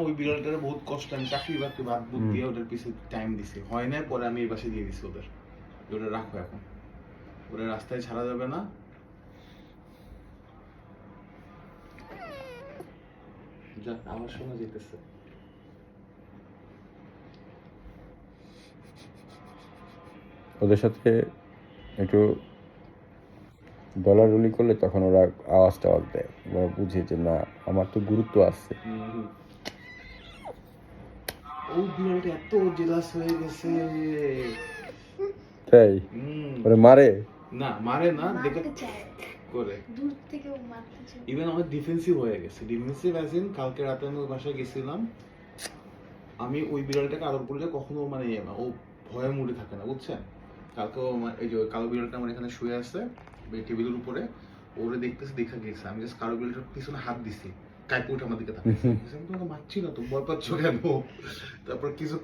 ওই বিড়ালটারে বহুত কষ্ট আমি চাকরি বাকরি বাদ বুদ দিয়ে ওটার পিছনে টাইম দিছি, হয় না, পরে আমি এই বাসে দিয়ে দিছি ওদের, ওটা রাখো এখন, ওটা রাস্তায় ছাড়া যাবে না। যা, আমার শোনা যেতেছে। ওদের সাথে একটু ডলারুলি করলে তখন ওরা আওয়াজ টাওয়াজ দেয়, ওরা বুঝে যে না আমার তো গুরুত্ব আছে। ও বিড়ালটা এত জেলাস হয়ে গেছে। তাই ওরা মারে না, মারে না, দেখে করে দূর থেকে ও মারতে চায়। ইভেন আমার ডিফেন্সিভ হয়ে গেছে। ডিফেন্সিভ অ্যাজ ইন কালকে রাতে আমি ওই বাসায় গেছিলাম, আমি ওই বিড়ালটাকে আদর করলে কখনো মানে ও ভয়ে মুড়ে থাকে না, বুঝছেন। কালকে এই যে কালো বিড়ালটা আমার এখানে শুয়ে আছে টেবিলের উপরে, ওরে দেখতেছে, দেখা গেছে আমি জাস্ট কালো বিড়ালটার পিছনে হাত দিছি, কাইপে উঠে আমার দিকে তাকাইছে, আমি তোমাকে মারছি না তো, ভয় পাচ্ছ কেন? তারপর কিছু